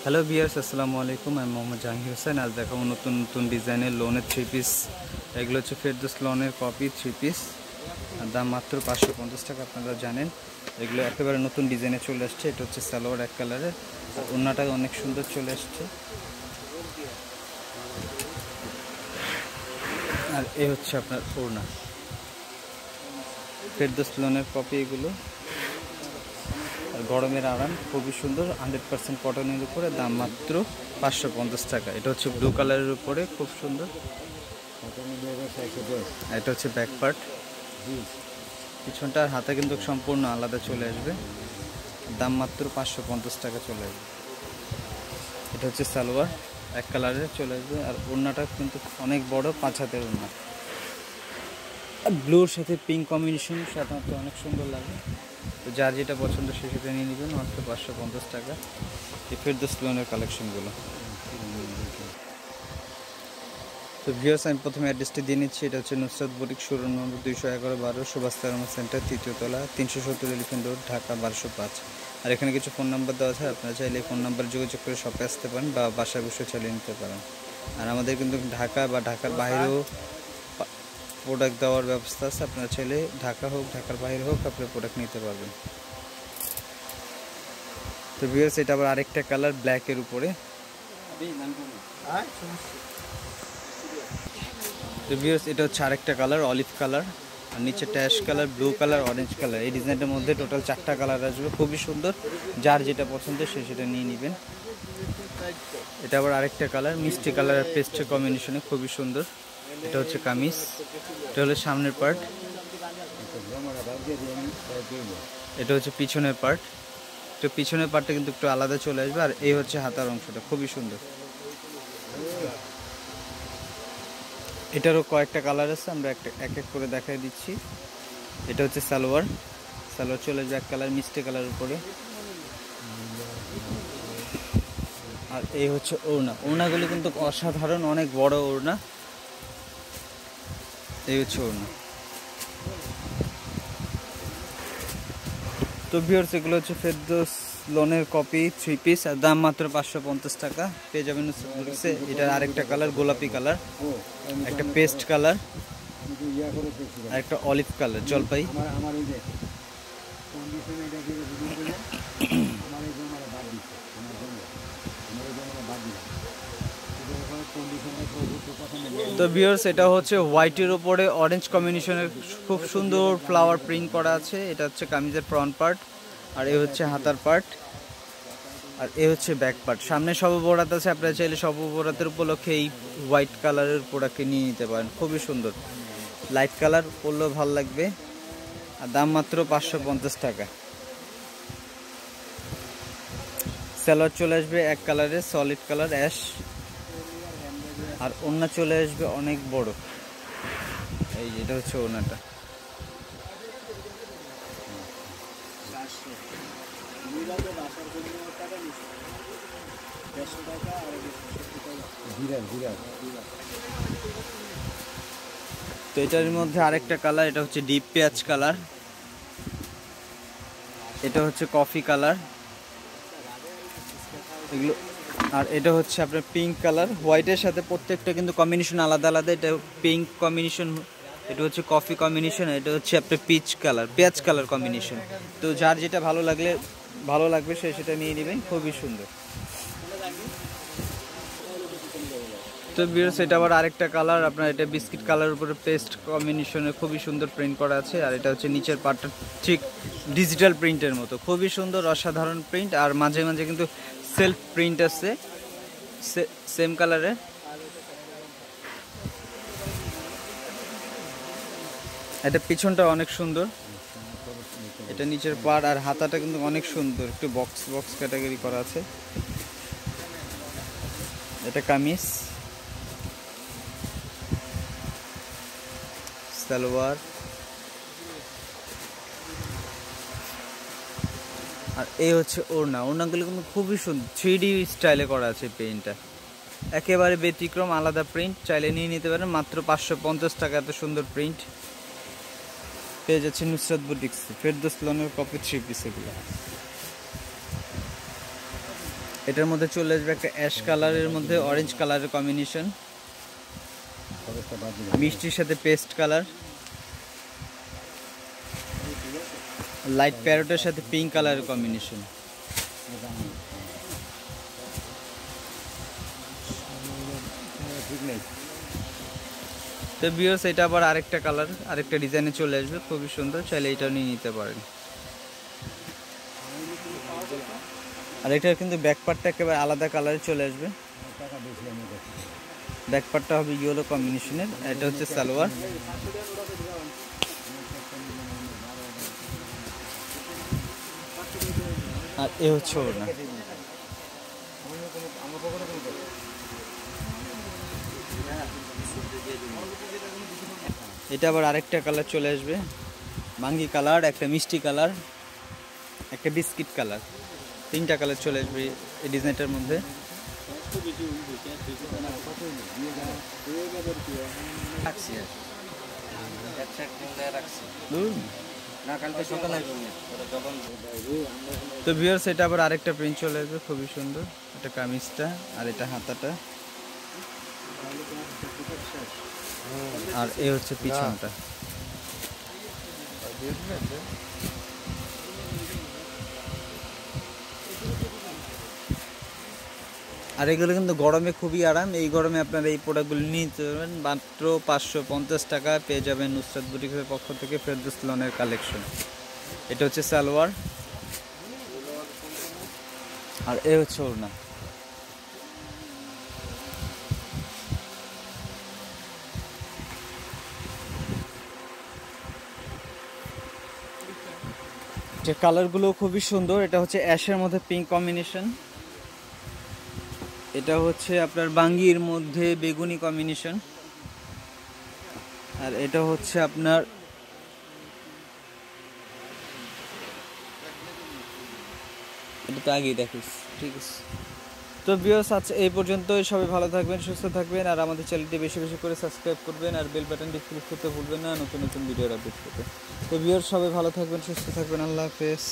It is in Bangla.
হ্যালো ভিউয়ার্স, আসসালামু আলাইকুম। আমি মোহাম্মদ জাহাঙ্গীর হোসেন। আজ দেখাবো নতুন নতুন ডিজাইনের লোনের 3 পিস। এগুলো হচ্ছে ফেরদৌস লোনের কপি 3 পিস, আর দাম মাত্র 550 টাকা। আপনারা জানেন এগুলো একেবারে নতুন ডিজাইনে চলে আসছে। এটা হচ্ছে সালোয়ার এক কালারের, আর ওড়নাটা অনেক সুন্দর চলে আসছে। আর এই হচ্ছে আপনার ওড়না, ফেরদৌস লোনের কপি এগুলো। আর গরমের আরাম, খুবই সুন্দর, 100% কটনের উপরে, দাম মাত্র 550 টাকা। এটা হচ্ছে ব্লু কালারের উপরে, খুব সুন্দর। এটা হচ্ছে ব্যাক পার্ট, পিছনটা আর হাতে কিন্তু সম্পূর্ণ আলাদা চলে আসবে। দাম মাত্র 550 টাকা চলে আসবে। এটা হচ্ছে সালোয়ার এক কালারের চলে আসবে, আর ওড়নাটা কিন্তু অনেক বড়, 5 হাতের ওড়না। ব্লুর সাথে পিঙ্ক কম্বিনেশন সাধারণত অনেক সুন্দর লাগে। তো যার যেটা পছন্দ সে সেটা নিয়ে নেবেন, মাত্র 550 টাকা। এই ফেরদৌস লোনের কালেকশনগুলো। তো ভিউয়ার্স, আমি প্রথমে অ্যাড্রেসটি দিয়ে নিচ্ছি। এটা হচ্ছে নুসরাত বুটিক, শোরুম নম্বর 211-12, সুভাষ তারামা সেন্টার, 3য় তলা, 370 এলিফ্যান্ট রোড, ঢাকা 1205। আর এখানে কিছু ফোন নাম্বার দেওয়া আছে, আপনারা চাইলে এই ফোন নাম্বার যোগাযোগ করে শপে আসতে পারেন বা বাসায় বসে চালিয়ে নিতে পারেন। আর আমাদের কিন্তু ঢাকা বা ঢাকার বাইরেও প্রোডাক্ট দেওয়ার ব্যবস্থা আছে। আপনারা চাইলে ঢাকা হোক ঢাকার বাইরে হোক আপনারা প্রোডাক্ট নিতে পারবেন। তো ভিউয়ার্স, এটা আবার আরেকটা কালার ব্ল্যাকের উপরে। তো ভিউয়ার্স, এটা হচ্ছে আরেকটা কালার অলিভ কালার, আর নিচে ট্যাশ colour, blue colour, orange colour. এই ডিজাইনটার মধ্যে টোটাল 4টা কালার আসবে, খুবই সুন্দর। যার যেটা পছন্দ সে সেটা নিয়ে নেবেন। এটা আবার আরেকটা কালার মিষ্টি কালার, পেস্টের কম্বিনেশনে, খুবই সুন্দর। এটা হচ্ছে কামিজ, এটা হলো সামনের পার্ট, এটা হচ্ছে পিছনের পার্ট। তো পিছনের পার্টটা কিন্তু একটু আলাদা চলে আসবে। আর এই হচ্ছে হাতার অংশটা, খুবই সুন্দর। এটারও কয়েকটা কালার আছে, আমরা এক এক করে দেখাই দিচ্ছি। এটা হচ্ছে সালোয়ার চলে আসবে এক কালার মিষ্টি কালার উপরে। আর এই হচ্ছে ওড়নাগুলি কিন্তু অসাধারণ, অনেক বড় ওড়না। এই হচ্ছে ওড়না। তো ভিউয়ার্স, এগুলো হচ্ছে ফেরদৌস লোনের কপি 3 পিস, আর দাম মাত্র 550 টাকা। পেয়ে যাবেন নুসরাত। এটার আরেকটা কালার গোলাপি কালার, একটা পেস্ট কালার, আর একটা অলিভ কালার জলপাই। তো ভিউয়ার্স, এটা হচ্ছে হোয়াইটের উপরে অরেঞ্জ কম্বিনেশনের, খুব সুন্দর ফ্লাওয়ার প্রিন্ট করা আছে। এটা হচ্ছে কামিজের ফ্রন্ট পার্ট, আর এই হচ্ছে হাতার পার্ট, আর এই হচ্ছে ব্যাক পার্ট। সামনে সব বরাত আছে, আপনারা চাইলে সব বরাতের উপলক্ষে এই হোয়াইট কালারের প্রোডাক্টকে নিয়ে নিতে পারেন, খুবই সুন্দর। লাইট কালার পরলেও ভালো লাগবে। আর দাম মাত্র 550 টাকা। সালোয়ার চলে আসবে এক কালারের সলিড কালার অ্যাশ, আর ওড়না চলে আসবে অনেক বড়। এই যেটা হচ্ছে ওড়নাটা। তো এটার মধ্যে আরেকটা কালার, এটা হচ্ছে ডিপ পেঁয়াজ কালার, এটা হচ্ছে কফি কালার এগুলো। আর এটা হচ্ছে আপনার পিঙ্ক কালার, হোয়াইটের সাথে প্রত্যেকটা কিন্তু কম্বিনেশন আলাদা আলাদা। এটা পিঙ্ক কম্বিনেশন, এটা হচ্ছে কফি কম্বিনেশন, এটা হচ্ছে আপনার পিচ কালার, পেঁয়াজ কালার কম্বিনেশন। তো যার যেটা ভালো লাগবে সে সেটা নিয়ে নেবেন, খুবই সুন্দর। তো ভিউয়ার্স, এটা আবার আরেকটা কালার আপনার, এটা বিস্কিট কালার উপরে পেস্ট কম্বিনেশনে, খুবই সুন্দর প্রিন্ট করা আছে। আর এটা হচ্ছে নিচের পার্টটা ঠিক ডিজিটাল প্রিন্টের মতো, খুবই সুন্দর, অসাধারণ প্রিন্ট। আর মাঝে মাঝে কিন্তু সেলফ প্রিন্ট আছে সেম কালারে। এটা পিছনটা অনেক সুন্দর, এটা নিচের পার্ট, আর হাতাটা কিন্তু অনেক সুন্দর, একটু বক্স ক্যাটাগরি করা আছে। এটা কামিজ, সালোয়ার, আর এই হচ্ছে ওড়নাগুলো কিন্তু খুবই সুন্দর, 3D স্টাইলে করা আছে। প্রিন্টটা একেবারে ব্যতিক্রম, আলাদা প্রিন্ট, চাইলে নিয়ে নিতে পারেন মাত্র 550 টাকা। এত সুন্দর প্রিন্ট পেয়ে যাচ্ছে নুসরাত বুটিক্স, ফেরদৌস লোনের কপি 3 পিস এগুলো। এটার মধ্যে চলে আসবে একটা অ্যাশ কালারের মধ্যে অরেঞ্জ কালারের কম্বিনেশন, মিষ্টির সাথে পেস্ট কালার, লাইট প্যারোটের সাথে পিঙ্ক কালারের কম্বিনেশন। তো ভিউয়ার্স এটা আবার আরেকটা কালার, আরেকটা ডিজাইনে চলে আসবে, খুবই সুন্দর, চাইলে এটাও নিয়ে নিতে পারেন। আর এটার কিন্তু ব্যাক পার্টটা একেবারে আলাদা কালারে চলে আসবে, ব্যাক পার্টটা হবে ইয়েলো কম্বিনেশনের। এটা হচ্ছে সালোয়ার, আর এ হচ্ছে ওড়না। এটা আবার আরেকটা কালার চলে আসবে, বাঙ্গি কালার, একটা মিষ্টি কালার, একটা বিস্কিট কালার, তিনটা কালার চলে আসবে এই ডিজাইনটার মধ্যে। তো ভিউয়ার্স এটা আবার আরেকটা প্রিন্ট চলে আসবে, খুবই সুন্দর। এটা কামিজটা, আর এটা হাতাটা, আর এ হচ্ছে পিছনটা। আর এগুলো কিন্তু গরমে খুবই আরাম, এই গরমে আপনারা এই প্রোডাক্টগুলো নিতে পারবেন মাত্র 550 টাকা পেয়ে যাবেন নুসরাত বুটিকের পক্ষ থেকে ফেরদৌস লনের কালেকশন। এটা হচ্ছে সালোয়ার, আর এ হচ্ছে ওড়না। যে কালারগুলো খুবই সুন্দর, এটা হচ্ছে অ্যাশের মধ্যে পিঙ্ক কম্বিনেশন, এটা হচ্ছে আপনার বাঙ্গির মধ্যে বেগুনি কম্বিনেশন, আর এটা হচ্ছে আপনার এটা তো আগেই দেখিস, ঠিক আছে। তো ভিউয়ার্স আচ্ছা এই পর্যন্তই, সবাই ভালো থাকবেন, সুস্থ থাকবেন, আর আমাদের চ্যানেলটি বেশি বেশি করে সাবস্ক্রাইব করবেন, আর বেল বাটনটি ক্লিক করতে ভুলবেন না নতুন নতুন ভিডিওর আপডেট পেতে। তো ভিউয়ার্স সবাই ভালো থাকবেন, সুস্থ থাকবেন, আল্লাহ হাফেজ।